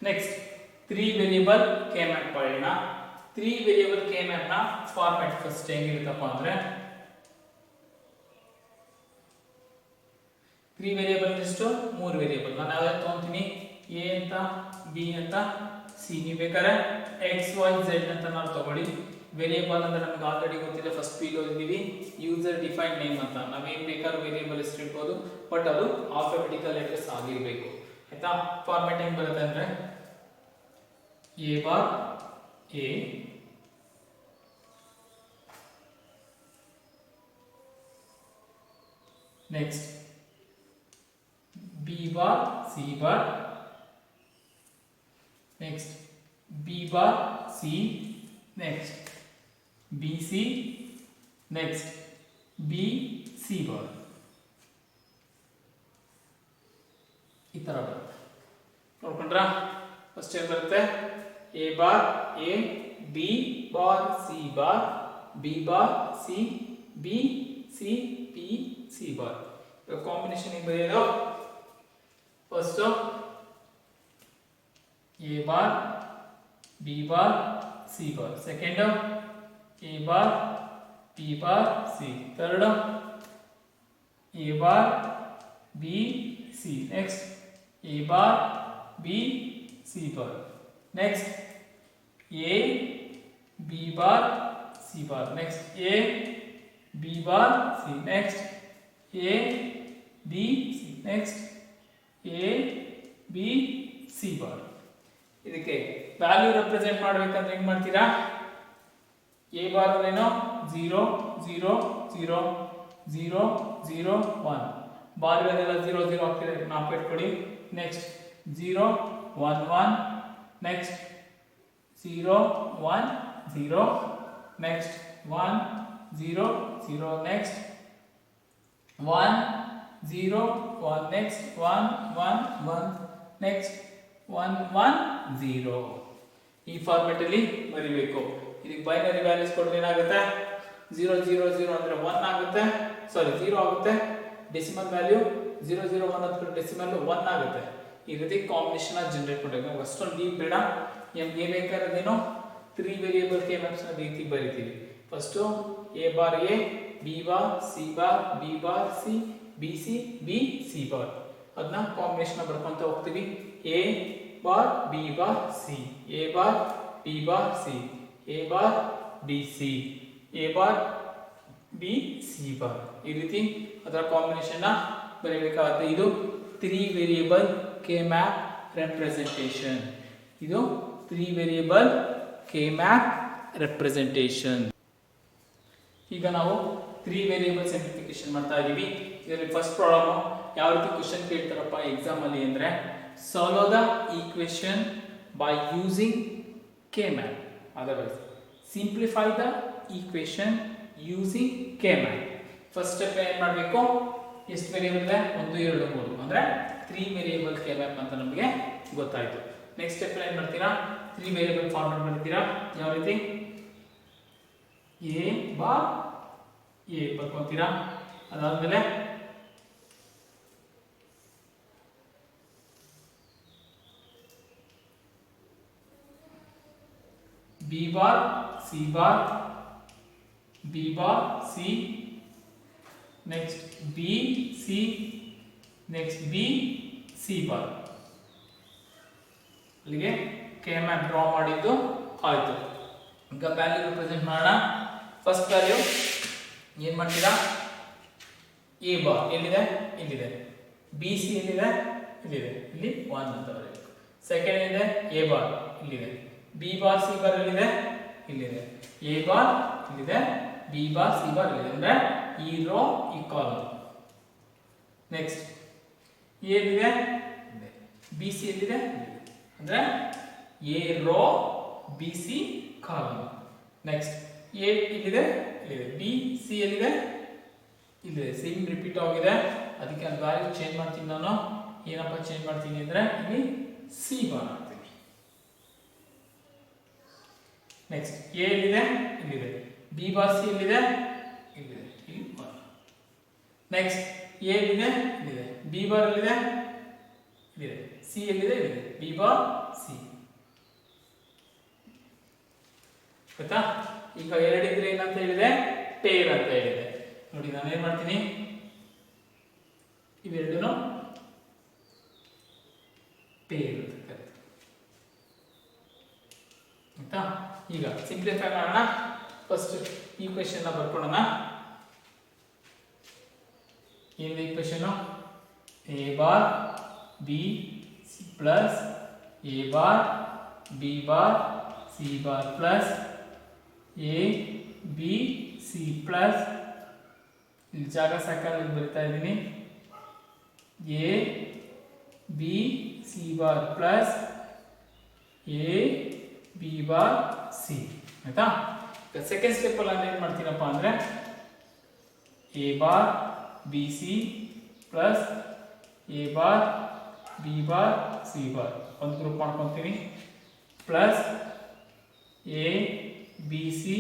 Next 3 variable K map ಪಡೆಯೋಣ. 3 variable K map ನ format first ಹೆಂಗಿರುತ್ತಪ್ಪ ಅಂದ್ರೆ 3 ವೇರಿಯೇಬಲ್ ಎಷ್ಟು 3 ವೇರಿಯೇಬಲ್ ನಾನು ಯಾವ್ದು ತಗೊಂತೀನಿ a ಅಂತ b ಅಂತ c ನೀವು ಬೇಕಾದ್ರೆ x y z ಅಂತ ನಾವು ತಗೊಳ್ಳಿ. ವೇರಿಯೇಬಲ್ ಅಂದ್ರೆ ನಮಗೆ ಆಲ್ರೆಡಿ ಗೊತ್ತಿದೆ, ಫಸ್ಟ್ ಪಿ ಓದಿದೀವಿ ಯೂಸರ್ ಡಿಫೈನ್ಡ್ ನೇಮ್ ಅಂತ. ನಾವೇನ್ ಬೇಕಾದ್ರೂ ವೇರಿಯೇಬಲ್ ಹೆಸರು ಇಡ್ಬೋದು, ಬಟ್ ಅದು ಆಲ್ಫಾಬೆಟಿಕಲ್ ಲೆಟರ್ಸ್ ಆಗಿರಬೇಕು. ಆಯ್ತಾ? ಫಾರ್ಮ್ಯಾಟ್ ಹೆಂಗ್ ಬರುತ್ತೆ ಅಂದ್ರೆ a bar a next b bar c bar next b bar c next bc next b c bar ಈ ತರ ಬರುತ್ತೆ. ನೋಡ್ಕೊಂಡ್ರಾ? ಫಸ್ಟ್ ಏನು ಬರುತ್ತೆ a bar a b bar c bar b bar c b c b c bar. Combination ಹೆಂಗ್ ಬರೆಯೋದು? First a bar b bar c bar, second a bar b bar c, third a bar b c, next a bar b c bar, next a b bar c bar, next a b bar c, next a b c, next a b c bar. ಇದಕ್ಕೆ value represent ಮಾಡಬೇಕಂದ್ರೆ ಹೆಂಗ್ ಮಾಡ್ತೀರಾ? a bar ಏನು 0 0 0 0 0 1 bar ಗಳನ್ನೆಲ್ಲ 0 0 ಆಗ್ತಿದೆ, map ಇಟ್ಕೊಳ್ಳಿ. Next 0 1 1 next 0 1 0 next 1 0 0 next 1 0 1 next 1 1 1 next 1 1 0. ಈ format ಅಲ್ಲಿ ಬರೀಬೇಕು. ಇದಕ್ಕೆ ಬೈನರಿ ವ್ಯಾಲ್ಯೂಸ್ ಕೊಟ್ಟರೆ ಏನಾಗುತ್ತೆ? 0 0 0 ಅಂದ್ರೆ 1 ಆಗುತ್ತೆ, ಸಾರಿ 0 ಆಗುತ್ತೆ. ಡೆಸಿಮಲ್ ವ್ಯಾಲ್ಯೂ 0 0 1 ಅಂದ್ರೆ ಡೆಸಿಮಲ್ 1 ಆಗುತ್ತೆ. ಈ ರೀತಿ ಕಾಂಬಿನೇಷನ್ ಜನರೇಟ್ ಮಾಡಬೇಕು. ನಾವು ಅಷ್ಟೊಂದು ಡೀಪ್ ಬೇಡ, ನಮ್ಗೆ ಬೇಕಾಗಿರೋದೇನೋ 3 ವೇರಿಯೇಬಲ್ ಕೆ ಮ್ಯಾಪ್ಸ್ ನ ರೀತಿ ಬರೀತೀವಿ. First a bar a b bar c bar b bar c b c b c bar ಅದನ್ನ ಕಾಂಬಿನೇಷನ್ ಬರ್ಕೊಂತ ಹೋಗ್ತೀವಿ. a bar b bar c, a bar b bar c, a bar b c, a bar b c bar. ಈ ರೀತಿ ಅದರ combination ನ ಬರೀಬೇಕಾಗುತ್ತೆ. ಇದು 3 variable K map representation. ಇದು 3 variable K map representation. ಈಗ ನಾವು 3 ವೇರಿಯೇಬಲ್ ಸಿಂಪ್ಲಿಫಿಕೇಶನ್ ಮಾಡ್ತಾ ಇದೀವಿ. ಇದರಲ್ಲಿ ಫಸ್ಟ್ ಪ್ರಾಬ್ಲಮ್ ಯಾವ ರೀತಿ ಕ್ವೆಶ್ಚನ್ ಕೇಳ್ತಾರಪ್ಪ ಎಕ್ಸಾಮ್ ಅಲ್ಲಿ ಅಂದ್ರೆ solve the equation by using K map, otherwise simplify the equation using K map. First step ಏನ್ ಮಾಡಬೇಕು? ಎಷ್ಟು ವೇರಿಯೇಬಲ್ ಇದೆ? 1 2 3 ಅಂದ್ರೆ 3 ವೇರಿಯೇಬಲ್ ಕೆ ಮ್ಯಾಪ್ ಅಂತ ನಮಗೆ ಗೊತ್ತಾಯ್ತು. ನೆಕ್ಸ್ಟ್ ಸ್ಟೆಪ್ ಏನ್ ಮಾಡ್ತೀರಾ? 3 ವೇರಿಯೇಬಲ್ ಫಾರ್ಮ್ಯಾಟ್ ಮಾಡ್ತೀರಾ. ಯಾವ ರೀತಿ? a bar a ಬರ್ಕೊಂತೀರಾ. ಅದಾದ್ಮೇಲೆ b bar c bar b bar c, next b c, next b c bar. ಅಲ್ಲಿಗೆ ಕೆ ಮ್ಯಾಪ್ ಡ್ರಾ ಮಾಡಿದ್ದು ಆಯ್ತು. ಈಗ ವ್ಯಾಲ್ಯೂ ರಿಪ್ರೆಸೆಂಟ್ ಮಾಡೋಣ. ಫಸ್ಟ್ ವ್ಯಾಲ್ಯೂ ಏನ್ ಮಾಡ್ತೀರಾ? a ಬಾರ್ ಎಲ್ಲಿದೆ? ಇಲ್ಲಿದೆ. b c ಎಲ್ಲಿದೆ? ಇಲ್ಲಿದೆ. ಇಲ್ಲಿ 1 ಅಂತ ಬರೆಯಬೇಕು. ಸೆಕೆಂಡ್ ಇದೆ a ಬಾರ್ ಇಲ್ಲಿದೆ. b ಬಾರ್ c ಬಾರ್ ಎಲ್ಲಿದೆ? ಇಲ್ಲಿದೆ. a ಬಾರ್ ಇಲ್ಲಿದೆ, b ಬಾರ್ c ಬಾರ್ ಇಲ್ಲಿದೆ. ಅಂದ್ರೆ ಈ ರೋ ಈ ಕಾಲಮ್. ನೆಕ್ಸ್ಟ್ a ಎಲ್ಲಿದೆ? ಇದೆ. b c ಎಲ್ಲಿದೆ? ಅಂದ್ರೆ a row b c column. Next a ಇಲ್ಲಿದೆ, ಇಲ್ಲಿದೆ. b c ಎಲ್ಲಿದೆ? ಇಲ್ಲಿದೆ. ಸೇಮ್ ರಿಪೀಟ್ ಆಗಿದೆ, ಅದಕ್ಕೆ ಅಲ್ಲಿ ವ್ಯಾಲ್ಯೂ ಚೇಂಜ್ ಮಾಡ್ತೀನಿ. ನಾನು ಏನಪ್ಪ ಚೇಂಜ್ ಮಾಡ್ತೀನಿ ಅಂದ್ರೆ ಇಲ್ಲಿ c ಬಾರ್ ಹಾಕ್ತೀನಿ. ನೆಕ್ಸ್ಟ್ a ಎಲ್ಲಿದೆ? ಇಲ್ಲಿದೆ. b ಬಾರ್ c ಎಲ್ಲಿದೆ? ಇಲ್ಲಿದೆ. ಇಲ್ಲಿ 1. ನೆಕ್ಸ್ಟ್ a ಎಲ್ಲಿದೆ? ಇಲ್ಲಿದೆ. b ಬಾರ್ ಎಲ್ಲಿದೆ? ಇಲ್ಲಿದೆ. ಸಿ ಎಲ್ಲಿದೆ ಇದೆ ಬಿ ಬಾರ್ ಸಿ ಗೊತ್ತಾ. ಈಗ ಎರಡಿದ್ರೆ ಏನಂತ ಹೇಳಿದೆ ಪೇರ್ ಅಂತ ಹೇಳಿದೆ. ನೋಡಿ ನಾನು ಏನ್ ಮಾಡ್ತೀನಿ, ಇವೆರಡೂ ಪೇರ್ ಅಂತ ಕರೀತೀವಿ ಆಯ್ತಾ. ಈಗ ಸಿಂಪ್ಲಿಫೈ ಮಾಡೋಣ. ಫಸ್ಟ್ ಈಕ್ವೇಶನ್ ಬರ್ಕೊಳ್ಳೋಣ. ಏನಿದೆ equation, A bar B plus A bar B bar C bar plus A B C plus, ಇಲ್ಲಿ ಜಾಗ ಸಾಕಾಗಿ ಬರಿತಾ ಇದ್ದೀನಿ, A B C bar plus A B bar C ಆಯ್ತಾ. ಸೆಕೆಂಡ್ ಸ್ಟೆಪ್ ಅಲ್ಲಿ ನಾನು ಏನು ಮಾಡ್ತೀನಪ್ಪ ಅಂದ್ರೆ A bar B C plus A bar B bar C bar ಒಂದು ಗ್ರೂಪ್ ಮಾಡ್ಕೊತೀನಿ plus A B C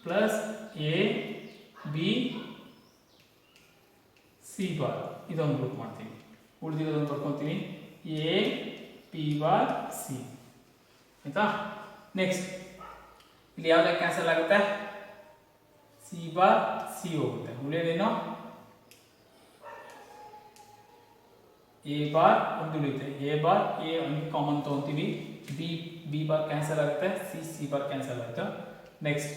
plus A B C bar ಇದೊಂದು group ಮಾಡ್ತೀನಿ. ಉಳಿದಿರೋದನ್ನು ಬರ್ಕೊತೀನಿ ಎ ಪಿ ಬಾರ್ ಸಿ ಆಯ್ತಾ. ನೆಕ್ಸ್ಟ್ ಇಲ್ಲಿ ಯಾವ್ದು ಕ್ಯಾನ್ಸಲ್ ಆಗುತ್ತೆ, ಸಿ ಬಾರ್ ಸಿ ಹೋಗುತ್ತೆ, ಉಳಿಯೋದೇನು A bar ಒಂದು ಉಳಿಯುತ್ತೆ, ಎ ಬಾರ್ ಎ ಕಾಮನ್ ತಗೊಂತೀವಿ, ಬಿ ಬಿ ಬಾರ್ ಕ್ಯಾನ್ಸಲ್ ಆಗುತ್ತೆ, ಸಿ ಸಿ ಬಾರ್ ಕ್ಯಾನ್ಸಲ್ ಆಯಿತು. ನೆಕ್ಸ್ಟ್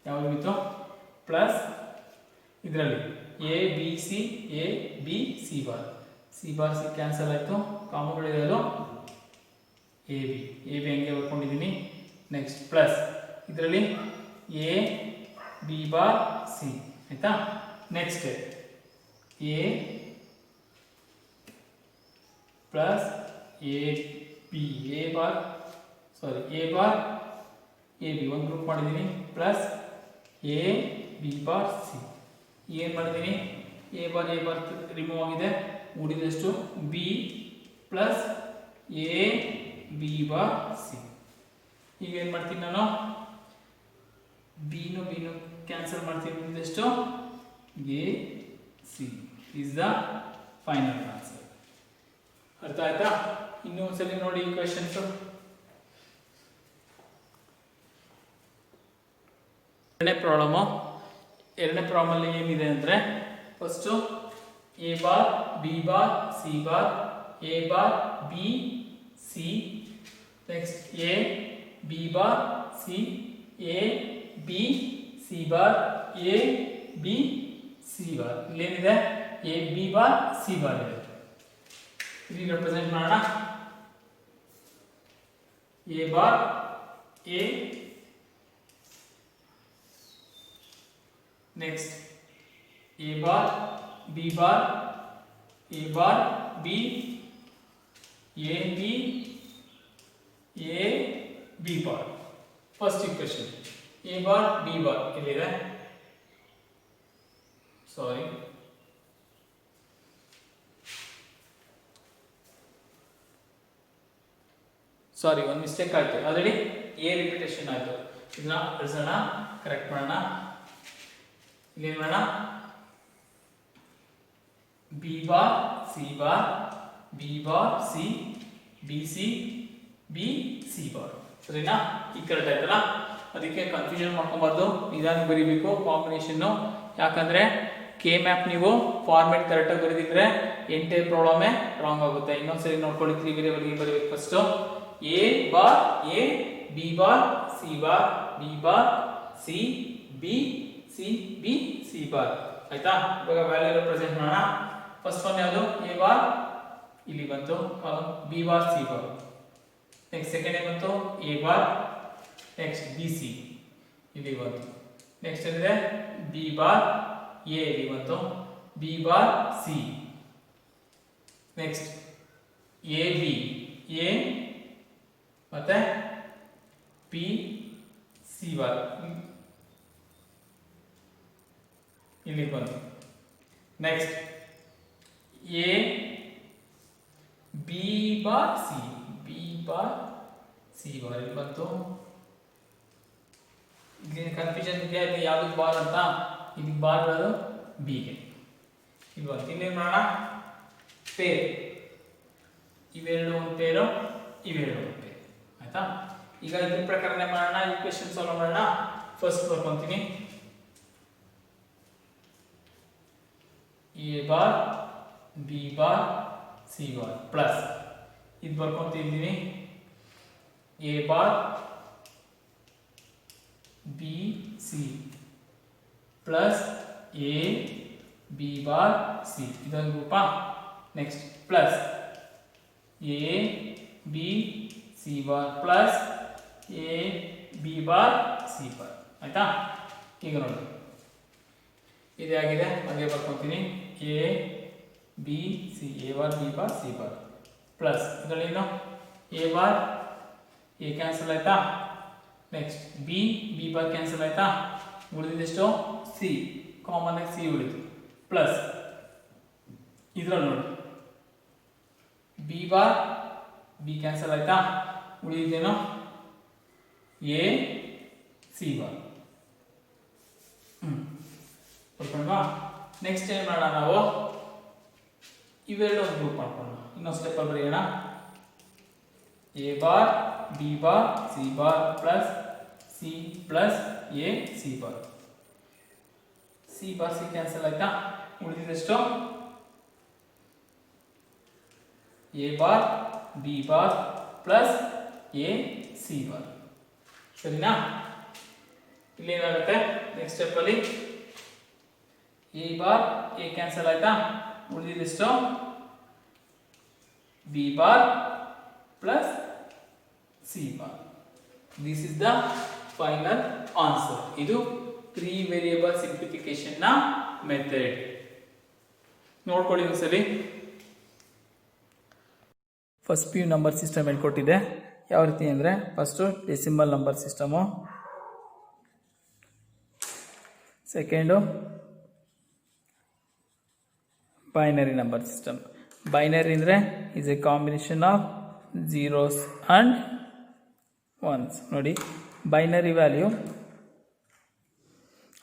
ಯಾವುದು ಉಳಿತು ಪ್ಲಸ್ ಇದರಲ್ಲಿ A B C A B C bar C cancel ಆಯಿತು, ಕಾಮನ್ ಉಳಿಯೋದು ಎ ಬಿ ಹಂಗೆ ಬರ್ಕೊಂಡಿದ್ದೀನಿ. ನೆಕ್ಸ್ಟ್ ಪ್ಲಸ್ ಇದರಲ್ಲಿ ಎ ಬಿ ಬಾರ್ ಸಿ ಆಯ್ತಾ. Next A plus A B A bar A B ಒಂದು ಗ್ರೂಪ್ ಮಾಡಿದ್ದೀನಿ plus A B bar C. ಏನು ಮಾಡಿದ್ದೀನಿ, ಎ ಬಾರ್ ರಿಮೂವ್ ಆಗಿದೆ, ಉಳಿದಷ್ಟು B plus A B bar C. ಈಗ ಏನು ಮಾಡ್ತೀನಿ ನಾನು, ಬಿನು ಕ್ಯಾನ್ಸಲ್ ಮಾಡ್ತೀನಿ, ಉಳಿದಷ್ಟು A C is the final answer. ಅರ್ಥ ಆಯ್ತಾ. ಇನ್ನೂ ಒಂದ್ಸಲಿ ನೋಡಿ ಈ ಕ್ವೆಶ್ಚನ್ಸ್. ಎರಡನೇ ಪ್ರಾಬ್ಲಮ್ ಅಲ್ಲಿ ಏನಿದೆ ಅಂದ್ರೆ first A bar B bar C bar A bar B C, next A B bar C A B C bar A B C bar. ಇಲ್ಲೇನಿದೆ A B bar C bar ಇದೆ. ಇಲ್ಲಿ represent ಮಾಡೋಣ, A bar A, next A bar B bar A bar B A B bar. First equation A bar B bar ಇಲ್ಲಿದೆ, sorry ಒಂದು mistake ಆಯ್ತು, already A repetition ಆಯ್ತು. ಇದನ್ನ ಅಳಿಸೋಣ, correct ಮಾಡೋಣ. ಇಲ್ಲೇನು ಮಾಡೋಣ, B bar C bar B bar C B C B C bar. ಸರಿನಾ, ಈ ಕರೆಕ್ಟ್ ಆಯ್ತಲ್ಲ. ಅದಕ್ಕೆ ಕನ್ಫ್ಯೂಷನ್ ಮಾಡ್ಕೊಬಾರ್ದು, ನಿಧಾನ ಬರೀಬೇಕು ಕಾಂಬಿನೇಷನ್ನು. ಯಾಕಂದ್ರೆ ಕೆ ಮ್ಯಾಪ್ ನೀವು ಫಾರ್ಮೆಟ್ ಕರೆಕ್ಟಾಗಿ ಬರೆದಿದ್ರೆ ಎಂಟೈರ್ ಪ್ರಾಬ್ಲಮೇ ರಾಂಗ್ ಆಗುತ್ತೆ. ಇನ್ನೊಂದ್ಸರಿ ನೋಡ್ಕೊಳ್ಳಿ, 3 ವೇರಿಯೇಬಲ್ ಬರೀಬೇಕು. First A bar A B bar C bar B bar C B C B C bar ಆಯ್ತಾ. ಇವಾಗ ವ್ಯಾಲ್ಯೂ ರೆಪ್ರೆಸೆಂಟ್ ಮಾಡೋಣ. ಫಸ್ಟ್ ಒನ್ ಯಾವುದು, ಎ ಬಾರ್ ಇಲ್ಲಿ ಬಂತು, column B bar C bar. Next second ಏನು ಬಂತು, A bar, next B C ಇಲ್ಲಿ ಬಂತು. ನೆಕ್ಸ್ಟ್ ಏನಿದೆ ಬಿ ಬಾರ್ ಎ ಇಲ್ಲಿ ಬಂತು, B bar C. Next A B A ಮತ್ತೆ ಬಿ ಸಿ ಬಾರ್ ಇಲ್ಲಿ ಬಂತು. Next A B bar C bar ಇಲ್ಲಿ ಬಂತು. ಇಲ್ಲಿ ಕನ್ಫ್ಯೂಷನ್ ಇದೆ, ಇಲ್ಲಿ ಯಾವ್ದು ಬಾರ್ ಅಂತ, ಇಲ್ಲಿ ಬಾರ್ ಇರೋದು ಬಿಗೆ ಇಲ್ಲಿ ಬಂತು. ಇನ್ನೇನು ಮಾಡೋಣ, ಪೇರ್ ಇವೆರಡು ಒಂದು ಪೇರು, ಇವೆರಡು ಒಂದು ಪೇರು. ಆಯ್ತಾ? ಈಗ ಇದ್ರ ಪ್ರಕಾರನೇ ಮಾಡೋಣ, ಈಕ್ವೇಶನ್ ಸಾಲ್ವ್ ಮಾಡೋಣ. ಫಸ್ಟ್ ಬರ್ಕೊಂತೀನಿ A bar B bar C bar plus ಇದು ಬರ್ಕೊಂತಿದ್ದೀನಿ A bar B C plus A B bar C ಇದೊಂದು group. Next plus A B C bar plus A B bar C bar. ಆಯ್ತಾ? ಈಗ ನೋಡಿ ಇದೇ ಆಗಿದೆ. ಹಾಗೆ ಬರ್ಕೊಂತೀನಿ A B C, A bar B bar C bar plus ಇದರಲ್ಲೇನು A bar A cancel ಆಯ್ತಾ. Next B B bar cancel ಆಯ್ತಾ. ಉಳಿದಿದ್ದೆಷ್ಟು ಸಿ, ಕಾಮನ್ ಆಗಿ ಸಿ ಉಳಿತು. ಪ್ಲಸ್ ಇದರಲ್ಲಿ ನೋಡಿ ಬಿ ಬಾರ್ ಬಿ ಕ್ಯಾನ್ಸಲ್ ಆಯ್ತಾ. ಉಳಿದಿದ್ದೇನು ಎ ಸಿ ಬಾರ್. ಬರ್ಕೊಂಡ್ವಾ? ನೆಕ್ಸ್ಟ್ ಏನು ಮಾಡೋಣ ನಾವು, ಇವೆರಡು ಒಂದು ಗ್ರೂಪ್ ಮಾಡ್ಕೊಳ್ಳೋಣ. ಇನ್ನೊಂದು ಸ್ಟೆಪ್ಪಲ್ಲಿ ಬರೆಯೋಣ A bar B bar C bar plus C plus A C bar. C bar C cancel ಆಯ್ತಾ. ಉಳಿದಿದ್ದೆಷ್ಟು A bar B bar plus A C bar. ಸರಿನಾ? ಇಲ್ಲೇನಾಗುತ್ತೆ ನೆಕ್ಸ್ಟ್ ಸ್ಟೆಪ್ಪಲ್ಲಿ ಎ ಬಾರ್ ಎ ಕ್ಯಾನ್ಸಲ್ ಆಯ್ತಾ. ಉಳಿದಿದ್ದೆಷ್ಟು B bar plus C bar. This is the final answer. ಇದು 3 variable simplification ನ method. ನೋಡ್ಕೊಳ್ಳಿ ಒಂದ್ಸಲಿ. First P U number system ಹೇಳ್ಕೊಟ್ಟಿದೆ. ಯಾವ ರೀತಿ ಅಂದರೆ first decimal number system, second binary number system. Binary ಅಂದರೆ is a combination of zeros and ones. ನೋಡಿ ಬೈನರಿ ವ್ಯಾಲ್ಯೂ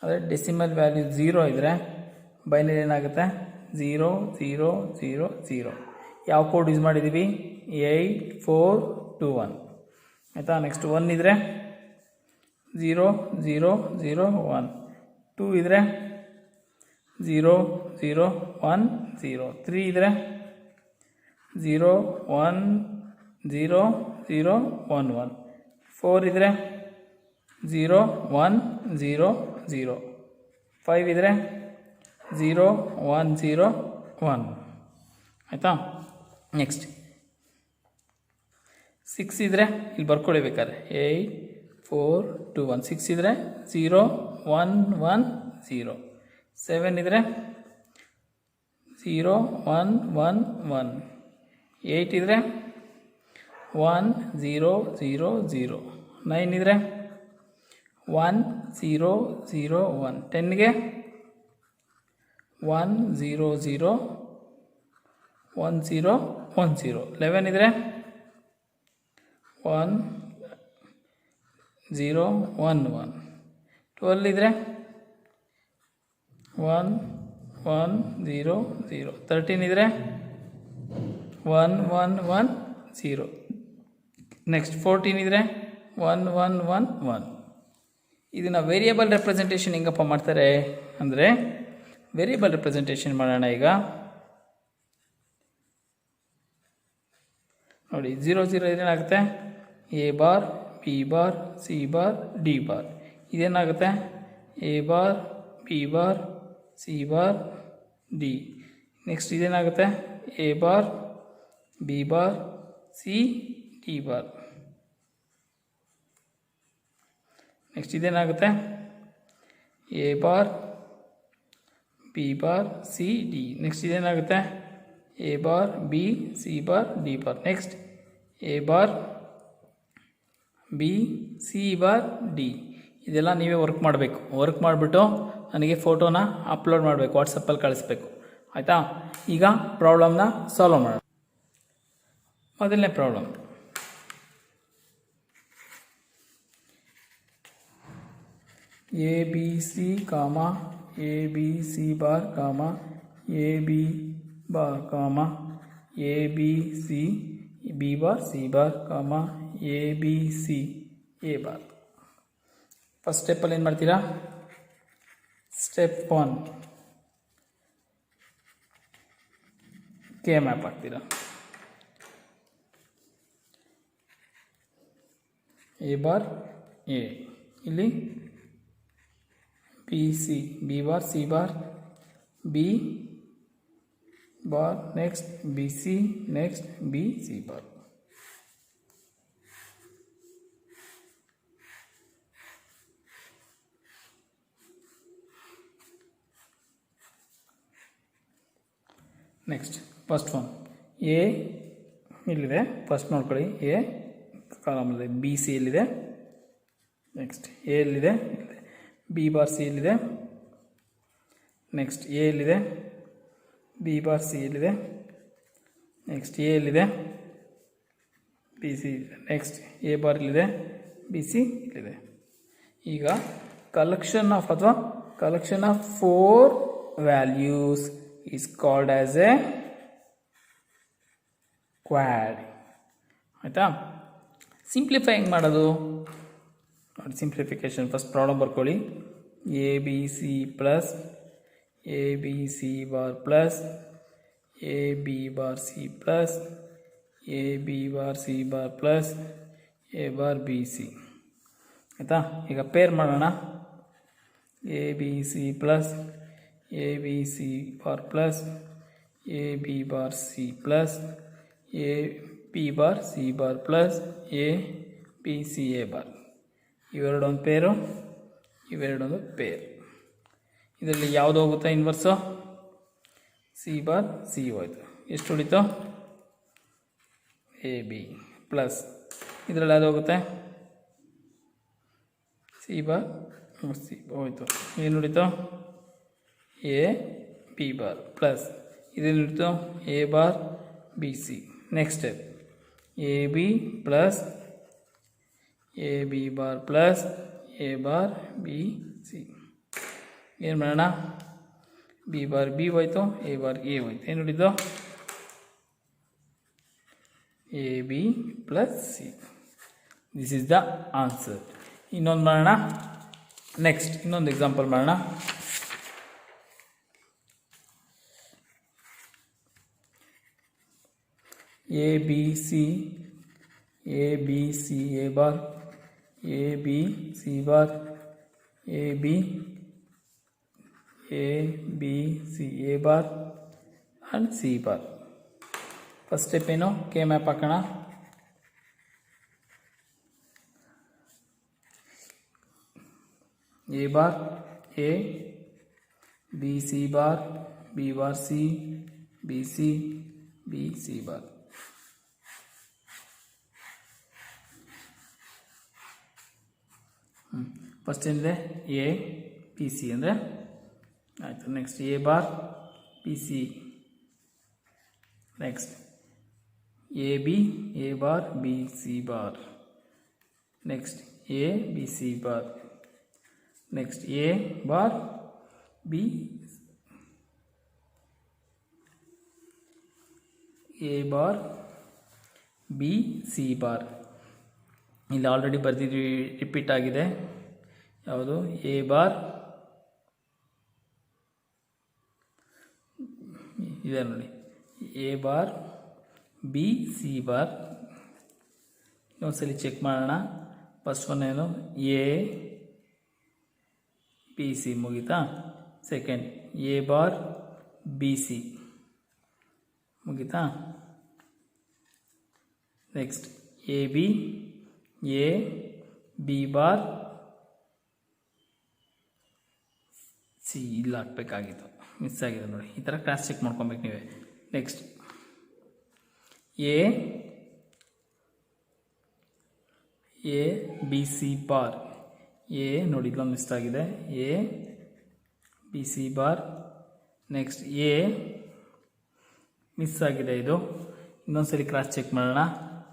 ಅದೇ ಡೆಸಿಮಲ್ ವ್ಯಾಲ್ಯೂ 0 ಇದ್ದರೆ ಬೈನರಿ ಏನಾಗುತ್ತೆ 0 0 0 0. ಯಾವ ಕೋಡ್ ಯೂಸ್ ಮಾಡಿದ್ದೀವಿ 8421. ಆಯಿತಾ? ನೆಕ್ಸ್ಟ್ 1 ಇದ್ದರೆ 0 0 0 1. 2 ಇದ್ದರೆ 0 0 1 0. 3 ಇದ್ದರೆ 0 1 0 0 1 1. 4 ಇದ್ದರೆ 0 1 0 0. 5 ಇದ್ದರೆ 0 1 0 1. ಆಯಿತಾ? ನೆಕ್ಸ್ಟ್ 6 ಇದ್ದರೆ ಇಲ್ಲಿ ಬರ್ಕೊಳ್ಳೇಬೇಕಾದ್ರೆ 8 4 2 1. 6 ಇದ್ದರೆ 0 1 1 0. 7 ಇದ್ದರೆ 0 1 1 1. 8 ಇದ್ದರೆ 1 0 0 0. 9 ಇದ್ದರೆ 1 0 0 1. 10ಗೆ 1 0 0 1 0 1 0. 11 ಇದ್ದರೆ 1 0 1 1. 12 ಇದ್ದರೆ 1 1 0 0. 13 ಇದ್ದರೆ 1 1 1 0. ನೆಕ್ಸ್ಟ್ 14 ಇದ್ದರೆ 1 1 1 1. ಇದನ್ನು ವೇರಿಯಬಲ್ ರೆಪ್ರೆಸೆಂಟೇಷನ್ ಹೆಂಗಪ್ಪ ಮಾಡ್ತಾರೆ ಅಂದರೆ ವೇರಿಯಬಲ್ ರೆಪ್ರೆಸೆಂಟೇಷನ್ ಮಾಡೋಣ. ಈಗ ನೋಡಿ 0 0 ಇದೇನಾಗುತ್ತೆ A bar B bar C bar D bar. ಇದೇನಾಗುತ್ತೆ A bar B bar C bar D. Next ಇದೇನಾಗುತ್ತೆ A bar B bar C D bar. Next ಇದೇನಾಗುತ್ತೆ A bar B bar C D. Next ಇದೇನಾಗುತ್ತೆ A bar B C bar D bar. Next A bar B C bar D. ಇದೆಲ್ಲ ನೀವೇ work ಮಾಡಬೇಕು. Work ಮಾಡಿಬಿಟ್ಟು ನನಗೆ ಫೋಟೋನ upload ಮಾಡಬೇಕು, ವಾಟ್ಸಪ್ಪಲ್ಲಿ ಕಳಿಸ್ಬೇಕು. ಆಯಿತಾ? ಈಗ ಪ್ರಾಬ್ಲಮ್ನ ಸಾಲ್ವ್ ಮಾಡೋಣ. ಮೊದಲನೇ problem, A B C comma A B C bar comma A B bar comma A B C B bar C bar comma A B C A bar. First ಸ್ಟೆಪ್ಪಲ್ಲಿ ಏನು ಮಾಡ್ತೀರಾ? ಸ್ಟೆಪ್ 1 ಕೆ ಮ್ಯಾಪ್ ಹಾಕ್ತೀರಾ. A bar A, ಇಲ್ಲಿ B C, B bar C bar, B bar, next B C, next B C bar. Next first one A ಇಲ್ಲಿದೆ, first ನೋಡ್ಕೊಳ್ಳಿ. A ಕಾಲಮಲ್ಲಿದೆ, B C ಎಲ್ಲಿದೆ, next A ಎಲ್ಲಿದೆ, ಇಲ್ಲಿದೆ. B bar C ಎಲ್ಲಿದೆ, next A ಎಲ್ಲಿದೆ, B bar C ಎಲ್ಲಿದೆ, next A ಎಲ್ಲಿದೆ, B C, next A bar ಇಲ್ಲಿದೆ, ಬಿ ಸಿ ಇಲ್ಲಿದೆ. ಈಗ ಕಲೆಕ್ಷನ್ ಆಫ್ ಅಥವಾ collection of 4 values is called as a quad. ಆಯಿತಾ? ಸಿಂಪ್ಲಿಫೈ ಹೆಂಗೆ ಮಾಡೋದು ನೋಡಿ. ಸಿಂಪ್ಲಿಫಿಕೇಶನ್ ಫಸ್ಟ್ ಪ್ರಾಬ್ಲಮ್ ಬರ್ಕೊಳ್ಳಿ. A B C plus A B C bar plus A B bar C plus A B bar C bar plus A bar B C. ಆಯಿತಾ? ಈಗ pair ಮಾಡೋಣ. A B C plus A B C bar plus A B bar C plus A B bar C bar plus A B C A bar. ಇವೆರಡೊಂದು pair, ಇವೆರಡೊಂದು peer. ಇದರಲ್ಲಿ ಯಾವುದು ಹೋಗುತ್ತೆ inverse? C bar C ಹೋಯ್ತು. ಎಷ್ಟು ಉಳಿತು? A B plus ಇದರಲ್ಲಿ ಯಾವುದು ಹೋಗುತ್ತೆ? ಸಿ ಬಾರ್ ಸಿ ಹೋಯ್ತು. ಏನು ಉಳಿತು? ಎ ಬಿ ಬಾರ್ ಪ್ಲಸ್ ಇದೇನಿಡ್ತು? A bar B C. Next step A B plus A B bar plus A bar B C. ಏನು ಮಾಡೋಣ? ಬಿ ಬಾರ್ ಬಿ ಹೋಯ್ತು, ಎ ಬಾರ್ ಎ ಹೋಯ್ತು. ಏನು ಹಿಡಿದು? A B plus C. This is the answer. ಇನ್ನೊಂದು ಮಾಡೋಣ. Next ಇನ್ನೊಂದು example ಮಾಡೋಣ. A B C A B C A bar A B C bar A B C A bar and C bar. First step ಏನು? K map ಹಾಕೋಣ. A bar A, B C bar, B bar C, B C, B C bar. First ಏನಿದೆ? A P C ಅಂದರೆ ಆಯಿತು. Next A bar P C, next A B A bar B C bar, next A B C bar, next A bar B A bar B C bar. ಇಲ್ಲಿ already ಬರೆದಿದ್ವಿ, repeat ಆಗಿದೆ. ಯಾವುದು? A bar ಇದೆ ನೋಡಿ, A bar B C bar. ಇನ್ನೊಂದ್ಸಲಿ check ಮಾಡೋಣ. First one ಏನು? A B C ಮುಗೀತಾ? Second A bar B C ಮುಗೀತಾ? Next A B A B bar C. ಇಲ್ಲಿ ಹಾಕಬೇಕಾಗಿತ್ತು, ಮಿಸ್ ಆಗಿದೆ ನೋಡಿ. ಈ ಥರ ಕ್ರಾಸ್ ಚೆಕ್ ಮಾಡ್ಕೊಬೇಕು ನೀವೇ. Next A B C bar A ನೋಡಿ, ಇಲ್ಲೊಂದು ಮಿಸ್ ಆಗಿದೆ. A B C bar. Next A miss ಆಗಿದೆ, ಇದು ಇನ್ನೊಂದ್ಸರಿ ಕ್ರಾಸ್ ಚೆಕ್ ಮಾಡೋಣ.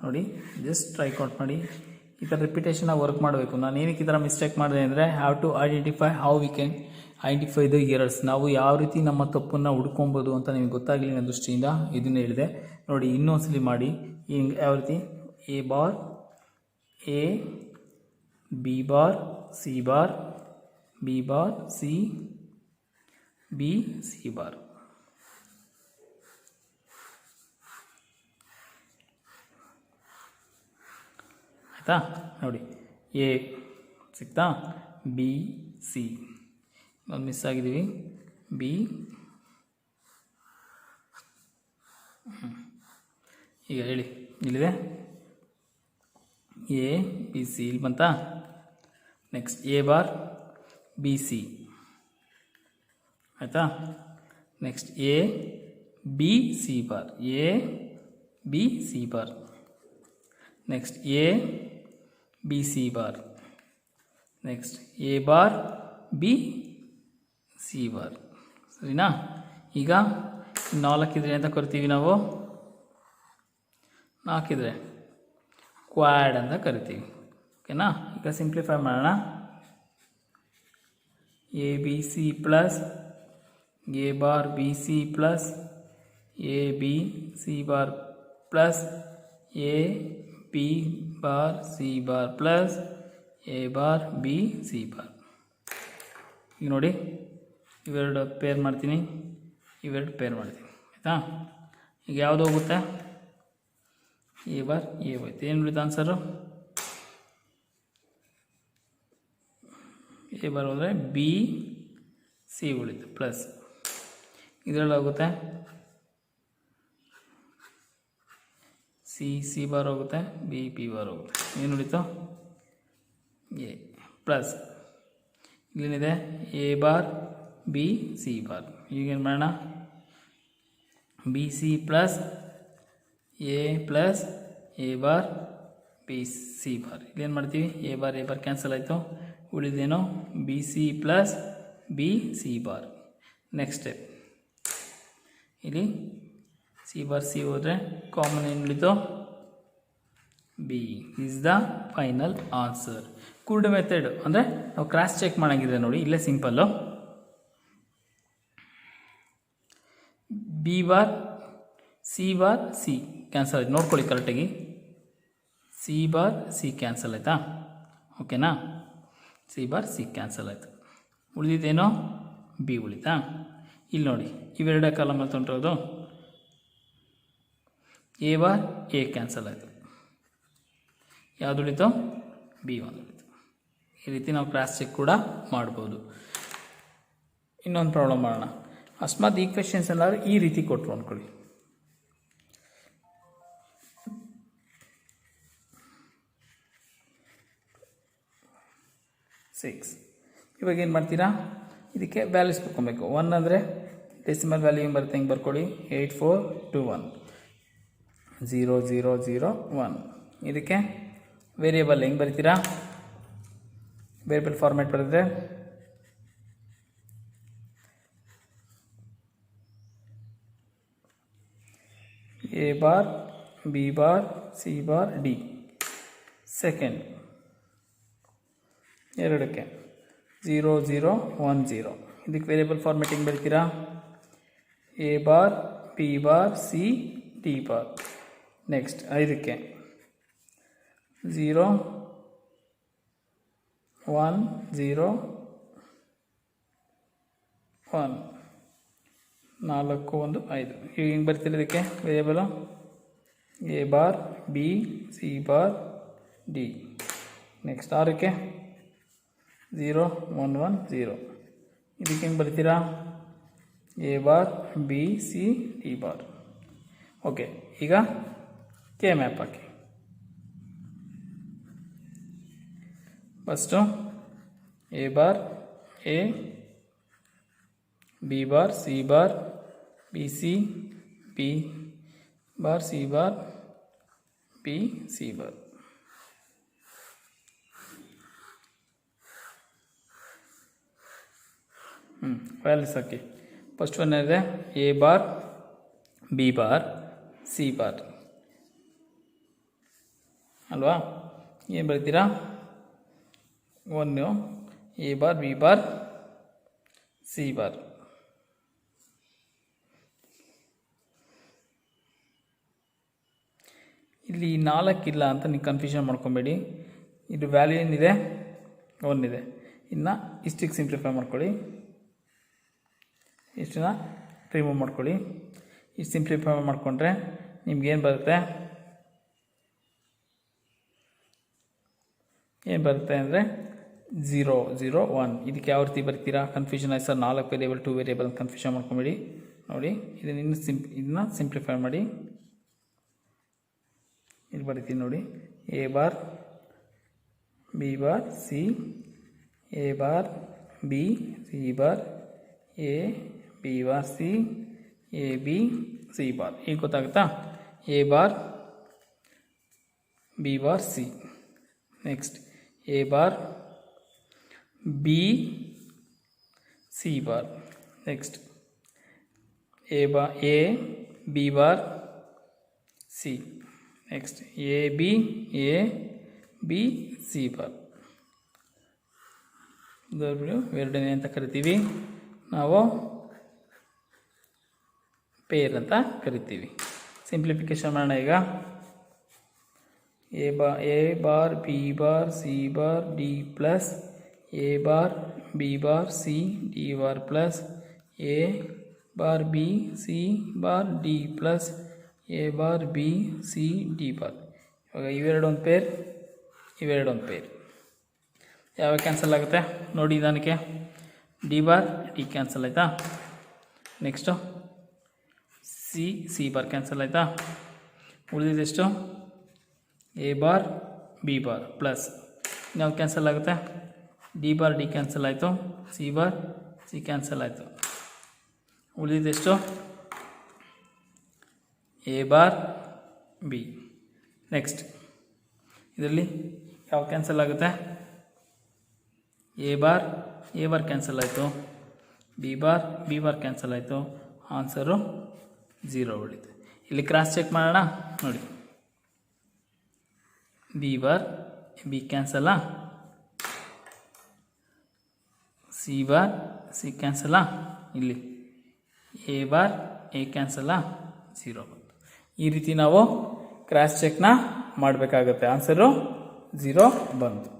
ನೋಡಿ, ಜಸ್ಟ್ ಟ್ರೈಕೌಟ್ ಮಾಡಿ. ಈ ಥರ ರಿಪಿಟೇಷನಾಗಿ ವರ್ಕ್ ಮಾಡಬೇಕು. ನಾನು ಏನಕ್ಕೆ ಈ ಥರ ಮಿಸ್ಟೇಕ್ ಮಾಡಿದೆ ಅಂದರೆ, have to identify how we can identify the errors. ನಾವು ಯಾವ ರೀತಿ ನಮ್ಮ ತಪ್ಪನ್ನು ಹುಡ್ಕೊಬೋದು ಅಂತ ನಿಮಗೆ ಗೊತ್ತಾಗಲಿ ಅನ್ನೋ ದೃಷ್ಟಿಯಿಂದ ಇದನ್ನು ಹೇಳಿದೆ. ನೋಡಿ, ಇನ್ನೊಂದ್ಸಲಿ ಮಾಡಿ. ಹಿಂಗೆ ಯಾವ ರೀತಿ A bar A B bar C bar B bar C B C bar. ಆಯಿತಾ? ನೋಡಿ ಎ ಸಿಗ್ತಾ, ಬಿ ಸಿ ಒಂದು ಮಿಸ್ ಆಗಿದ್ದೀವಿ, ಬಿ ಈಗ ಹೇಳಿ ಇಲ್ಲಿದೆ ಎ ಬಿ ಸಿ ಇಲ್ಲಿ ಬಂತಾ. Next A bar B C ಆಯಿತಾ. Next A B C bar, A B C bar. Next A B C bar. Next A bar B C bar. ಸರಿನಾ? ಈಗ 4 ಇದ್ರೆ ಅಂತ ಕರಿತೀವಿ ನಾವು, 4 ಇದ್ರೆ ಕ್ವಾಡ್ ಅಂತ ಕರಿತೀವಿ. ಓಕೆನಾ? ಈಗ ಸಿಂಪ್ಲಿಫೈ ಮಾಡೋಣ. A B C plus A bar B C plus A B C bar plus A B bar C bar plus A bar B C bar. ಈಗ ನೋಡಿ ಇವೆರಡು ಪೇರ್ ಮಾಡ್ತೀನಿ, ಇವೆರಡು ಪೇರ್ ಮಾಡ್ತೀನಿ. ಆಯಿತಾ? ಈಗ ಯಾವುದು ಹೋಗುತ್ತೆ? ಎ ಬಾರ್ ಎ ಹೋಯ್ತು. ಏನು ಉಳಿತು ಆನ್ಸರು? ಎ ಬಾರ್ ಹೋದರೆ ಬಿ ಸಿ ಉಳಿತು ಪ್ಲಸ್ ಇದರಲ್ಲಿ ಹೋಗುತ್ತೆ ಸಿ ಸಿ ಬಾರ್ ಹೋಗುತ್ತೆ, ಬಿ ಪಿ ಬಾರ್ ಹೋಗುತ್ತೆ. ಏನು ಉಳಿತು? ಎ ಪ್ಲಸ್ ಇಲ್ಲೇನಿದೆ A bar B C bar. ಈಗೇನು ಮಾಡೋಣ? B C plus A plus A bar B C bar. ಇಲ್ಲೇನು ಮಾಡ್ತೀವಿ? ಎ ಬಾರ್ ಕ್ಯಾನ್ಸಲ್ ಆಯಿತು, ಉಳಿದೇನೋ B C plus B C bar. Next step, ಇಲ್ಲಿ ಸಿ ಬಾರ್ ಸಿ ಹೋದರೆ common ಏನು ಉಳಿತು? B is the final answer. ಕುರ್ಡ್ ಮೆಥಡ್ ಅಂದರೆ ನಾವು ಕ್ರಾಸ್ ಚೆಕ್ ಮಾಡೋಂಗಿದೆ ನೋಡಿ, ಇಲ್ಲೇ simple. B bar C cancel ಆಯ್ತು, ನೋಡ್ಕೊಳ್ಳಿ ಕರೆಕ್ಟಾಗಿ. ಸಿ ಬಾರ್ ಸಿ ಕ್ಯಾನ್ಸಲ್ ಆಯಿತಾ? ಓಕೆನಾ? ಸಿ ಬಾರ್ ಸಿ ಕ್ಯಾನ್ಸಲ್ ಆಯಿತು, ಉಳಿದಿದ್ದೇನೋ ಬಿ ಉಳಿತಾ. ಇಲ್ಲಿ ನೋಡಿ ಇವೆರಡೇ ಕಾಲಮಲ್ಲಿ ತೊಗೊಂಡಿರೋದು. ಎ ಬಾರ್ ಎ ಕ್ಯಾನ್ಸಲ್ ಆಯಿತು, ಯಾವುದು ಉಳಿತು? ಬಿ ಒಂದು ಉಳಿತು. ಈ ರೀತಿ ನಾವು ಕ್ರಾಸ್ ಚೆಕ್ ಕೂಡ ಮಾಡ್ಬೋದು. ಇನ್ನೊಂದು ಪ್ರಾಬ್ಲಮ್ ಮಾಡೋಣ. ಅಕಸ್ಮಾತ್ ಈಕ್ವೇಷನ್ಸ್ ಎಲ್ಲಾದ್ರೂ ಈ ರೀತಿ ಕೊಟ್ಟರು ಅಂದ್ಕೊಳ್ಳಿ. ಸಿಕ್ಸ್. ಇವಾಗ ಏನು ಮಾಡ್ತೀರಾ? ಇದಕ್ಕೆ ವ್ಯಾಲ್ಯೂಸ್ ಬರ್ಕೊಬೇಕು. 1 ಅಂದರೆ ಡೆಸಿಮಲ್ ವ್ಯಾಲ್ಯೂ ಹೆಂಗೆ ಬರುತ್ತೆ ಹೆಂಗೆ ಬರ್ಕೊಳ್ಳಿ. 8421 0 0 0 1. ಇದಕ್ಕೆ ವೇರಿಯೇಬಲ್ ಹೆಂಗೆ ಬರಿತೀರಾ? ವೇರಿಯೇಬಲ್ ಫಾರ್ಮ್ಯಾಟ್ ಬರೆದ್ರೆ A bar B bar C bar D. Second ಎರಡಕ್ಕೆ 0 0 1 0. ಇದಕ್ಕೆ ವೇರಿಯೇಬಲ್ ಫಾರ್ಮ್ಯಾಟಿಂಗ್ ಬರ್ತೀರಾ? A bar B bar C D bar. Next 5ಕ್ಕೆ 0 1 0 1 4 1 5. ಈಗ ಹೆಂಗೆ ಬರ್ತೀರ ಇದಕ್ಕೆ variable? A bar B C bar D. Next 6ಕ್ಕೆ 0 1 1 0. ಇದಕ್ಕೆ ಹೆಂಗೆ ಬರ್ತೀರಾ? A bar B C D bar. Okay, ಈಗ ಕೆ ಮ್ಯಾಪ್ ಹಾಕಿ. First A bar A B bar C bar B C B bar C bar B C bar. Values ಹಾಕಿ. First one ಇದೆ A bar B bar C bar ಅಲ್ವಾ? ಏನು ಬರ್ತೀರಾ? 1 A bar B bar C bar. ಇಲ್ಲಿ 4 ಇಲ್ಲ ಅಂತ ನೀವು confusion ಮಾಡ್ಕೊಬೇಡಿ. ಇದು ವ್ಯಾಲ್ಯೂ ಏನಿದೆ 1 ಇದೆ. ಇನ್ನು ಇಷ್ಟಿಗೆ ಸಿಂಪ್ಲಿಫೈ ಮಾಡ್ಕೊಳ್ಳಿ, ಇಷ್ಟನ್ನ ರಿಮೂವ್ ಮಾಡ್ಕೊಳ್ಳಿ. ಇಷ್ಟು ಸಿಂಪ್ಲಿಫೈ ಮಾಡಿಕೊಂಡ್ರೆ ನಿಮ್ಗೇನು ಬರುತ್ತೆ, ಏನು ಬರುತ್ತೆ ಅಂದರೆ 0 0 1. ಇದಕ್ಕೆ ಯಾವ ರೀತಿ ಬರ್ತೀರಾ, ಕನ್ಫ್ಯೂಷನ್ ಆಯ್ತು ಸರ್ 4 ವೇರಿಯೇಬಲ್ 2 ವೇರಿಯೇಬಲ್ ಕನ್ಫ್ಯೂಷನ್ ಮಾಡ್ಕೊಂಬೇಡಿ. ನೋಡಿ ಇದನ್ನು ಸಿಂಪ್ಲಿಫೈ ಮಾಡಿ. ಇದು ಬರೀತೀನಿ ನೋಡಿ, A bar B bar C, A bar B C bar, A B bar C, A B C bar. ಈಗ ಗೊತ್ತಾಗುತ್ತಾ, A bar B bar C, next A bar B C bar, next A B bar C, next A B C bar. ಎರಡನೇ ಅಂತ ಕರಿತೀವಿ ನಾವು, peer ಅಂತ ಕರಿತೀವಿ. Simplification ಮಾಡೋಣ ಈಗ. A bar B bar C bar D plus A bar B bar C D bar plus A bar B C bar D plus A bar B C D bar. ಇವಾಗ ಇವೆರಡೊಂದು pair, ಇವೆರಡೊಂದು pair. ಯಾವ cancel ಆಗುತ್ತೆ ನೋಡಿ ನನಗೆ, D bar D cancel ಆಯಿತಾ, next C bar cancel ಆಯಿತಾ, ಉಳಿದಿದ್ದೆಷ್ಟು A bar B bar plus ನಾವು ಕ್ಯಾನ್ಸಲ್ ಆಗುತ್ತೆ, ಡಿ ಬಾರ್ ಡಿ ಕ್ಯಾನ್ಸಲ್ ಆಯಿತು, ಸಿ ಬಾರ್ ಸಿ ಕ್ಯಾನ್ಸಲ್ ಆಯಿತು, ಉಳಿದಿದ್ದೆಷ್ಟು ಎ ಬಾರ್ ಬಿ. ನೆಕ್ಸ್ಟ್ ಇದರಲ್ಲಿ ಯಾವ ಕ್ಯಾನ್ಸಲ್ ಆಗುತ್ತೆ, ಎ ಬಾರ್ ಕ್ಯಾನ್ಸಲ್ ಆಯಿತು, ಬಿ ಬಾರ್ ಕ್ಯಾನ್ಸಲ್ ಆಯಿತು, ಆನ್ಸರು 0 ಉಳಿತು. ಇಲ್ಲಿ ಕ್ರಾಸ್ ಚೆಕ್ ಮಾಡೋಣ ನೋಡಿ, ಬಿ ಬಾರ್ ಬಿ ಕ್ಯಾನ್ಸಲ್ಲ, ಸಿ ಬಾರ್ ಸಿ ಕ್ಯಾನ್ಸಲ್ಲ, ಇಲ್ಲಿ ಎ ಬಾರ್ ಎ ಕ್ಯಾನ್ಸಲ್ಲ, 0 ಬಂತು. ಈ ರೀತಿ ನಾವು ಕ್ರಾಸ್ ಚೆಕ್ನ ಮಾಡಬೇಕಾಗುತ್ತೆ. ಆನ್ಸರು 0 ಬಂತು.